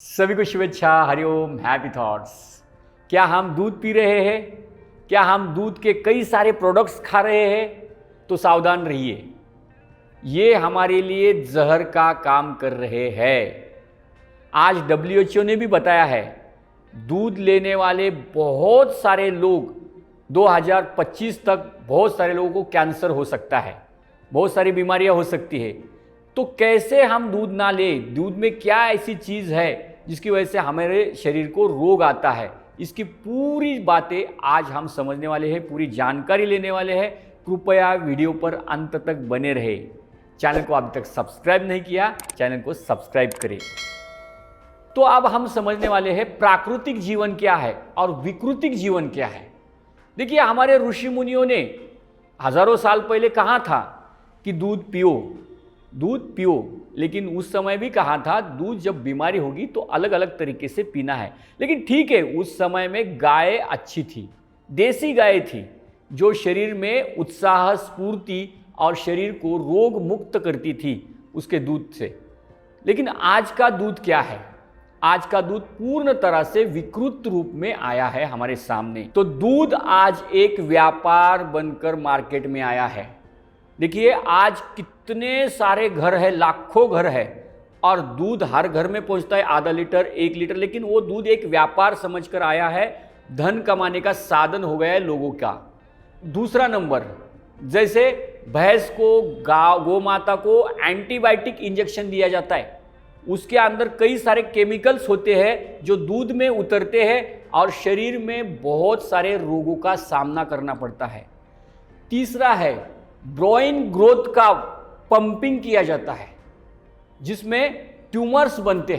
सभी को शुभेच्छा, हरिओम, हैप्पी थॉट्स। क्या हम दूध पी रहे हैं? क्या हम दूध के कई सारे प्रोडक्ट्स खा रहे हैं? तो सावधान रहिए, ये हमारे लिए जहर का काम कर रहे हैं। आज WHO ने भी बताया है, दूध लेने वाले बहुत सारे लोग 2025 तक बहुत सारे लोगों को कैंसर हो सकता है, बहुत सारी बीमारियां हो सकती है। तो कैसे हम दूध ना लें? दूध में क्या ऐसी चीज़ है जिसकी वजह से हमारे शरीर को रोग आता है? इसकी पूरी बातें आज हम समझने वाले हैं, पूरी जानकारी लेने वाले हैं। कृपया वीडियो पर अंत तक बने रहे। चैनल को अभी तक सब्सक्राइब नहीं किया, चैनल को सब्सक्राइब करें। तो अब हम समझने वाले हैं प्राकृतिक जीवन क्या है और विकृतिक जीवन क्या है। देखिए, हमारे ऋषि मुनियों ने हजारों साल पहले कहा था कि दूध पियो, दूध पियो, लेकिन उस समय भी कहा था दूध जब बीमारी होगी तो अलग अलग तरीके से पीना है। लेकिन ठीक है, उस समय में गाय अच्छी थी, देसी गाय थी, जो शरीर में उत्साह, स्फूर्ति और शरीर को रोग मुक्त करती थी उसके दूध से। लेकिन आज का दूध क्या है? आज का दूध पूर्ण तरह से विकृत रूप में आया है हमारे सामने। तो दूध आज एक व्यापार बनकर मार्केट में आया है। देखिए, आज कितने सारे घर है, लाखों घर है, और दूध हर घर में पहुंचता है, आधा लीटर, 1 लीटर। लेकिन वो दूध एक व्यापार समझकर आया है, धन कमाने का साधन हो गया है लोगों का। दूसरा नंबर, जैसे भैंस को, गौ माता को एंटीबायोटिक इंजेक्शन दिया जाता है, उसके अंदर कई सारे केमिकल्स होते हैं जो दूध में उतरते हैं और शरीर में बहुत सारे रोगों का सामना करना पड़ता है। तीसरा है, ब्रेन ग्रोथ का पंपिंग किया जाता है, जिसमें ट्यूमर्स बनते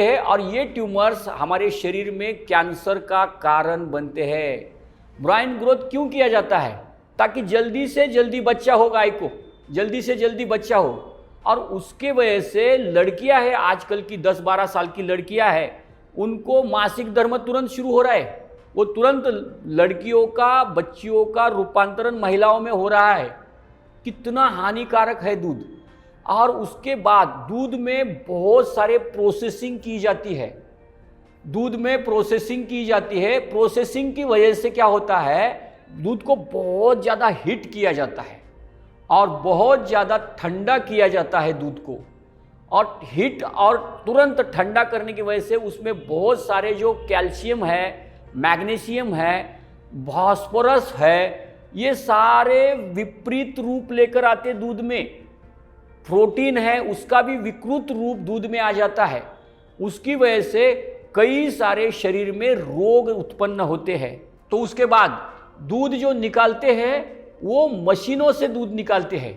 हैं, और ये ट्यूमर्स हमारे शरीर में कैंसर का कारण बनते हैं। ब्रेन ग्रोथ क्यों किया जाता है? ताकि जल्दी से जल्दी बच्चा हो, गाय को जल्दी से जल्दी बच्चा हो। और उसके वजह से लड़कियां हैं, आजकल की 10-12 साल की लड़कियां हैं, उनको मासिक धर्म तुरंत शुरू हो रहा है। वो तुरंत लड़कियों का, बच्चियों का रूपांतरण महिलाओं में हो रहा है। कितना हानिकारक है दूध। और उसके बाद दूध में बहुत सारे प्रोसेसिंग की जाती है, दूध में प्रोसेसिंग की जाती है। प्रोसेसिंग की वजह से क्या होता है, दूध को बहुत ज़्यादा हीट किया जाता है और बहुत ज़्यादा ठंडा किया जाता है दूध को। और हीट और तुरंत ठंडा करने की वजह से उसमें बहुत सारे जो कैल्शियम है, मैग्नीशियम है, फास्फोरस है, ये सारे विपरीत रूप लेकर आते दूध में। प्रोटीन है, उसका भी विकृत रूप दूध में आ जाता है। उसकी वजह से कई सारे शरीर में रोग उत्पन्न होते हैं। तो उसके बाद दूध जो निकालते हैं वो मशीनों से दूध निकालते हैं,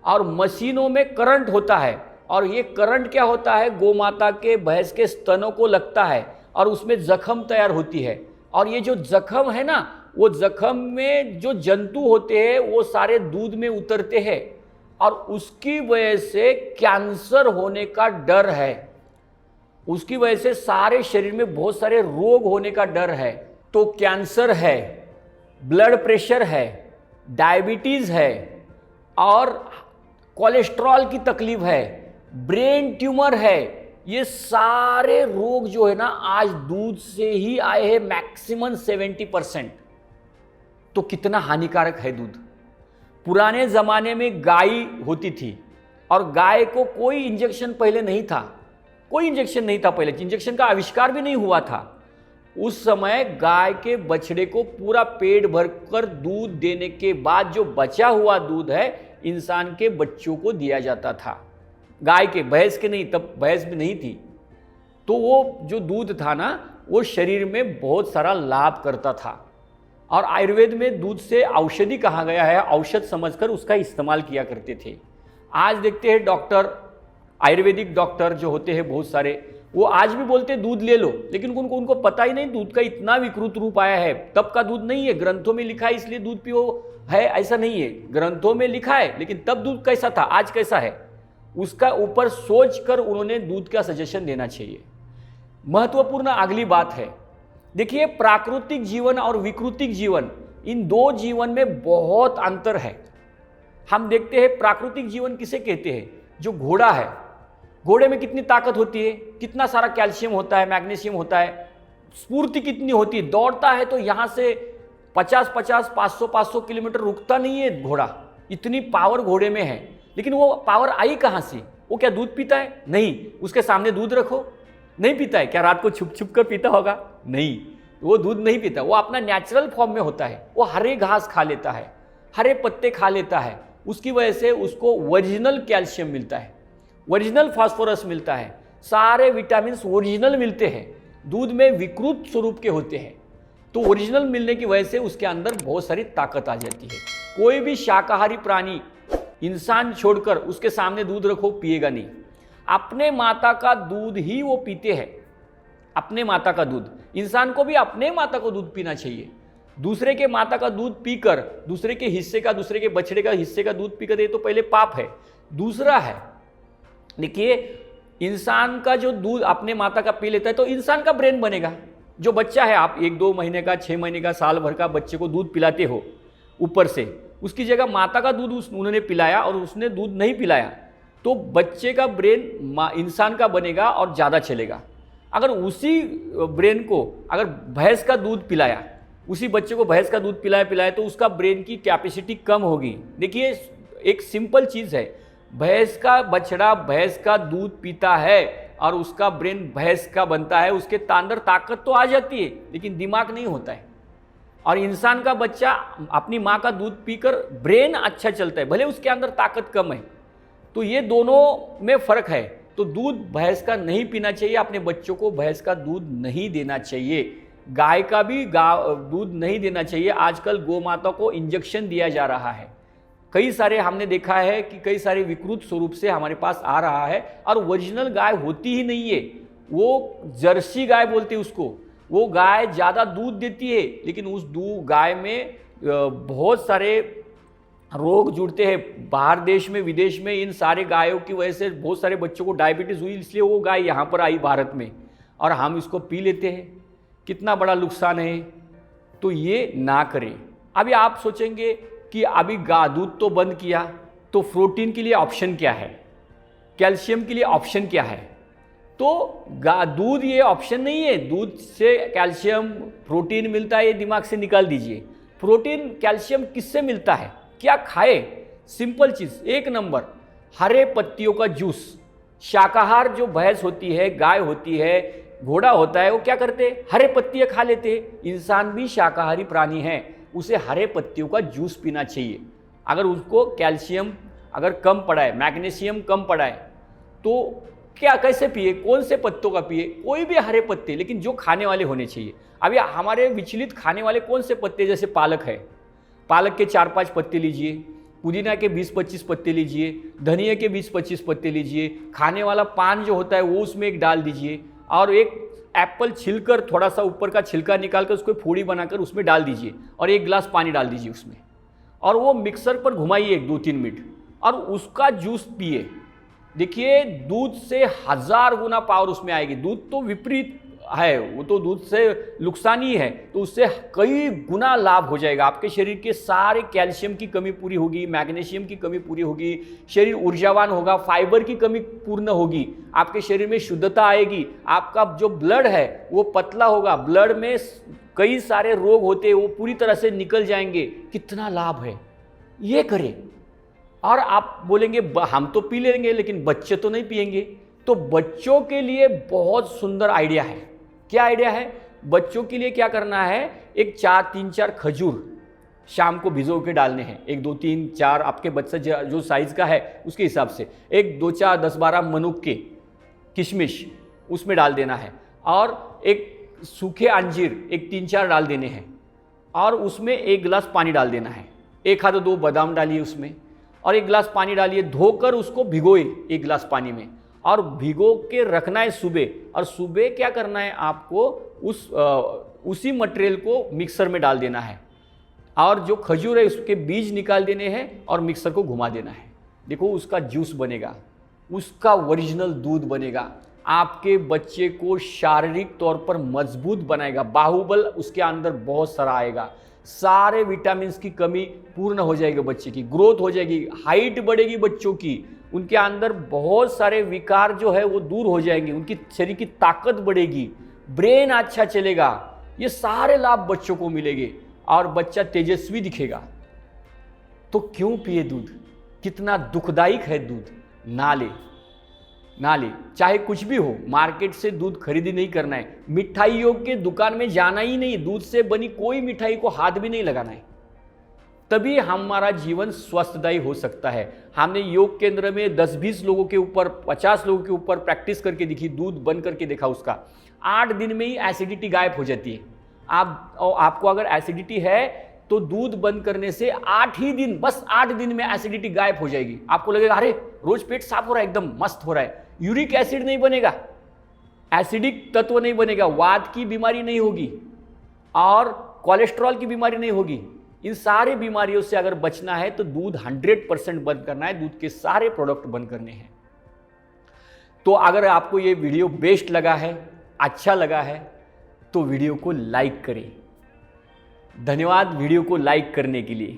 और मशीनों में करंट होता है। और ये करंट क्या होता है, गौ माता के, भैंस के स्तनों को लगता है और उसमें जख्म तैयार होती है। और ये जो जख्म है ना, वो जख्म में जो जंतु होते हैं वो सारे दूध में उतरते हैं, और उसकी वजह से कैंसर होने का डर है। उसकी वजह से सारे शरीर में बहुत सारे रोग होने का डर है। तो कैंसर है, ब्लड प्रेशर है, डायबिटीज है, और कोलेस्ट्रॉल की तकलीफ है, ब्रेन ट्यूमर है। ये सारे रोग जो है ना, आज दूध से ही आए हैं, मैक्सिमम 70%। तो कितना हानिकारक है दूध। पुराने ज़माने में गाय होती थी, और गाय को कोई इंजेक्शन पहले नहीं था, कोई इंजेक्शन नहीं था पहले, इंजेक्शन का आविष्कार भी नहीं हुआ था। उस समय गाय के बछड़े को पूरा पेट भरकर दूध देने के बाद जो बचा हुआ दूध है, इंसान के बच्चों को दिया जाता था। गाय के, भैंस के नहीं, तब भैंस भी नहीं थी। तो वो जो दूध था ना, वो शरीर में बहुत सारा लाभ करता था। और आयुर्वेद में दूध से औषधि कहा गया है, औषध समझकर उसका इस्तेमाल किया करते थे। आज देखते हैं डॉक्टर, आयुर्वेदिक डॉक्टर जो होते हैं बहुत सारे, वो आज भी बोलते हैं दूध ले लो, लेकिन उनको पता ही नहीं दूध का इतना विकृत रूप आया है। तब का दूध नहीं है, ग्रंथों में लिखा है इसलिए दूध पियो है, ऐसा नहीं है। ग्रंथों में लिखा है, लेकिन तब दूध कैसा था, आज कैसा है, उसका ऊपर सोचकर उन्होंने दूध का सजेशन देना चाहिए। महत्वपूर्ण अगली बात है, देखिए, प्राकृतिक जीवन और विकृतिक जीवन, इन दो जीवन में बहुत अंतर है। हम देखते हैं प्राकृतिक जीवन किसे कहते हैं, जो घोड़ा है, घोड़े में कितनी ताकत होती है, कितना सारा कैल्शियम होता है, मैग्नीशियम होता है, स्फूर्ति कितनी होती है, दौड़ता है तो यहाँ से 50-50, 500-500 किलोमीटर रुकता नहीं है घोड़ा, इतनी पावर घोड़े में है। लेकिन वो पावर आई कहाँ से? वो क्या दूध पीता है? नहीं। उसके सामने दूध रखो, नहीं पीता है। क्या रात को छुप छुप कर पीता होगा? नहीं, वो दूध नहीं पीता, वो अपना नेचुरल फॉर्म में होता है। वो हरे घास खा लेता है, हरे पत्ते खा लेता है, उसकी वजह से उसको ओरिजिनल कैल्शियम मिलता है, ओरिजिनल फास्फोरस मिलता है, सारे विटामिन ओरिजिनल मिलते हैं। दूध में विकृत स्वरूप के होते हैं, तो ओरिजिनल मिलने की वजह से उसके अंदर बहुत सारी ताकत आ जाती है। कोई भी शाकाहारी प्राणी, इंसान छोड़कर, उसके सामने दूध रखो, पिएगा नहीं। अपने माता का दूध ही वो पीते हैं, अपने माता का दूध। इंसान को भी अपने माता को दूध पीना चाहिए। दूसरे के माता का दूध पीकर, दूसरे के हिस्से का, दूसरे के बछड़े का हिस्से का दूध पीकर, ये तो पहले पाप है। दूसरा है, देखिए, इंसान का जो दूध अपने माता का पी लेता है तो इंसान का ब्रेन बनेगा। जो बच्चा है, आप 1-2 महीने का, 6 महीने का, साल भर का बच्चे को दूध पिलाते हो ऊपर से, उसकी जगह माता का दूध उन्होंने पिलाया और उसने दूध नहीं पिलाया, तो बच्चे का ब्रेन इंसान का बनेगा और ज़्यादा चलेगा। अगर उसी ब्रेन को अगर भैंस का दूध पिलाया, उसी बच्चे को भैंस का दूध पिलाया तो उसका ब्रेन की कैपेसिटी कम होगी। देखिए, एक सिंपल चीज़ है, भैंस का बछड़ा भैंस का दूध पीता है और उसका ब्रेन भैंस का बनता है, उसके अंदर ताकत तो आ जाती है लेकिन दिमाग नहीं होता है। और इंसान का बच्चा अपनी माँ का दूध पीकर ब्रेन अच्छा चलता है, भले उसके अंदर ताकत कम है। तो ये दोनों में फ़र्क है। तो दूध भैंस का नहीं पीना चाहिए, अपने बच्चों को भैंस का दूध नहीं देना चाहिए, गाय का भी दूध नहीं देना चाहिए। आजकल गौ माता को इंजेक्शन दिया जा रहा है, कई सारे हमने देखा है कि कई सारे विकृत स्वरूप से हमारे पास आ रहा है, और ओरिजिनल गाय होती ही नहीं है। वो जर्सी गाय बोलते हैं उसको, वो गाय ज़्यादा दूध देती है लेकिन उस गाय में बहुत सारे रोग जुड़ते हैं। बाहर देश में, विदेश में इन सारे गायों की वजह से बहुत सारे बच्चों को डायबिटीज़ हुई, इसलिए वो गाय यहाँ पर आई भारत में, और हम इसको पी लेते हैं। कितना बड़ा नुकसान है। तो ये ना करें। अभी आप सोचेंगे कि अभी दूध तो बंद किया, तो प्रोटीन के लिए ऑप्शन क्या है, कैल्शियम के लिए ऑप्शन क्या है? तो दूध ये ऑप्शन नहीं है। दूध से कैल्शियम प्रोटीन मिलता है, ये दिमाग से निकाल दीजिए। प्रोटीन कैल्शियम किससे मिलता है, क्या खाए? सिंपल चीज़, 1 नंबर, हरे पत्तियों का जूस। शाकाहार जो भैंस होती है, गाय होती है, घोड़ा होता है, वो क्या करते हैं? हरे पत्तियाँ खा लेते हैं। इंसान भी शाकाहारी प्राणी है, उसे हरे पत्तियों का जूस पीना चाहिए। अगर उसको कैल्शियम अगर कम पड़ा है, मैग्नीशियम कम पड़ा है, तो क्या कैसे पिए? कौन से पत्तों का पिए? कोई भी हरे पत्ते, लेकिन जो खाने वाले होने चाहिए। अभी हमारे विचलित खाने वाले कौन से पत्ते? जैसे पालक है, पालक के 4-5 पत्ते लीजिए, पुदीना के 20-25 पत्ते लीजिए, धनिया के 20-25 पत्ते लीजिए, खाने वाला पान जो होता है वो उसमें एक डाल दीजिए, और एक एप्पल छिलकर, थोड़ा सा ऊपर का छिलका निकालकर उसको फोड़ी बनाकर उसमें डाल दीजिए, और 1 गिलास पानी डाल दीजिए उसमें, और वो मिक्सर पर घुमाइए 2-3 मिनट, और उसका जूस पिए। देखिए, दूध से 1000 गुना पावर उसमें आएगी। दूध तो विपरीत है, वो तो दूध से नुकसान ही है, तो उससे कई गुना लाभ हो जाएगा। आपके शरीर के सारे कैल्शियम की कमी पूरी होगी, मैग्नीशियम की कमी पूरी होगी, शरीर ऊर्जावान होगा, फाइबर की कमी पूर्ण होगी, आपके शरीर में शुद्धता आएगी, आपका जो ब्लड है वो पतला होगा, ब्लड में कई सारे रोग होते हैं वो पूरी तरह से निकल जाएंगे। कितना लाभ है, ये करें। और आप बोलेंगे हम तो पी लेंगे लेकिन बच्चे तो नहीं पिएंगे, तो बच्चों के लिए बहुत सुंदर आइडिया है। क्या आइडिया है? बच्चों के लिए क्या करना है, एक 3-4 खजूर शाम को भिगो के डालने हैं, 1, 2, 3, 4 आपके बच्चा जो साइज़ का है उसके हिसाब से, 1, 2, 4, 10, 12 मनुक के किशमिश उसमें डाल देना है, और एक सूखे अंजीर 1, 3-4 डाल देने हैं, और उसमें 1 गिलास पानी डाल देना है। 1 आधा 2 बादाम डालिए उसमें, और 1 गिलास पानी डालिए, धोकर उसको भिगोए 1 गिलास पानी में, और भिगो के रखना है सुबह। और सुबह क्या करना है आपको, उसी मटेरियल को मिक्सर में डाल देना है, और जो खजूर है उसके बीज निकाल देने हैं और मिक्सर को घुमा देना है। देखो, उसका जूस बनेगा, उसका ओरिजिनल दूध बनेगा, आपके बच्चे को शारीरिक तौर पर मजबूत बनाएगा, बाहुबल उसके अंदर बहुत सारा आएगा, सारे विटामिन्स की कमी पूर्ण हो जाएगी, बच्चे की ग्रोथ हो जाएगी, हाइट बढ़ेगी बच्चों की, उनके अंदर बहुत सारे विकार जो है वो दूर हो जाएंगे, उनकी शरीर की ताकत बढ़ेगी, ब्रेन अच्छा चलेगा, ये सारे लाभ बच्चों को मिलेंगे और बच्चा तेजस्वी दिखेगा। तो क्यों पिए दूध? कितना दुखदायक है दूध। ना ले, ना ले, चाहे कुछ भी हो। मार्केट से दूध खरीदी नहीं करना है, मिठाइयों के दुकान में जाना ही नहीं, दूध से बनी कोई मिठाई को हाथ भी नहीं लगाना है, तभी हमारा जीवन स्वस्थदायी हो सकता है। हमने योग केंद्र में 10-20 लोगों के ऊपर, 50 लोगों के ऊपर प्रैक्टिस करके दिखी, दूध बंद करके देखा, उसका 8 दिन में ही एसिडिटी गायब हो जाती है। आपको अगर एसिडिटी है तो दूध बंद करने से 8 ही दिन, बस 8 दिन में एसिडिटी गायब हो जाएगी। आपको लगेगा अरे रोज पेट साफ हो रहा है, एकदम मस्त हो रहा है। यूरिक एसिड नहीं बनेगा, एसिडिक तत्व नहीं बनेगा, वात की बीमारी नहीं होगी और कोलेस्ट्रॉल की बीमारी नहीं होगी। इन सारे बीमारियों से अगर बचना है तो दूध 100% बंद करना है, दूध के सारे प्रोडक्ट बंद करने हैं। तो अगर आपको ये वीडियो बेस्ट लगा है, अच्छा लगा है, तो वीडियो को लाइक करें। धन्यवाद वीडियो को लाइक करने के लिए।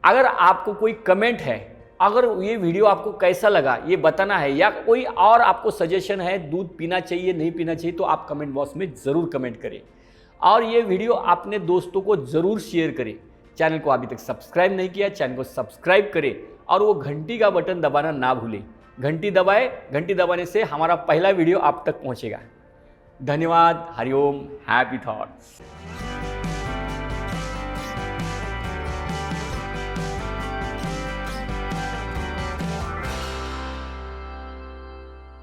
अगर आपको कोई कमेंट है, अगर ये वीडियो आपको कैसा लगा ये बताना है, या कोई और आपको सजेशन है दूध पीना चाहिए नहीं पीना चाहिए, तो आप कमेंट बॉक्स में ज़रूर कमेंट करें और ये वीडियो अपने दोस्तों को ज़रूर शेयर करें। चैनल को अभी तक सब्सक्राइब नहीं किया, चैनल को सब्सक्राइब करें और वो घंटी का बटन दबाना ना भूलें। घंटी दबाएं, घंटी दबाने से हमारा पहला वीडियो आप तक पहुंचेगा। धन्यवाद। हरिओम। Happy thoughts.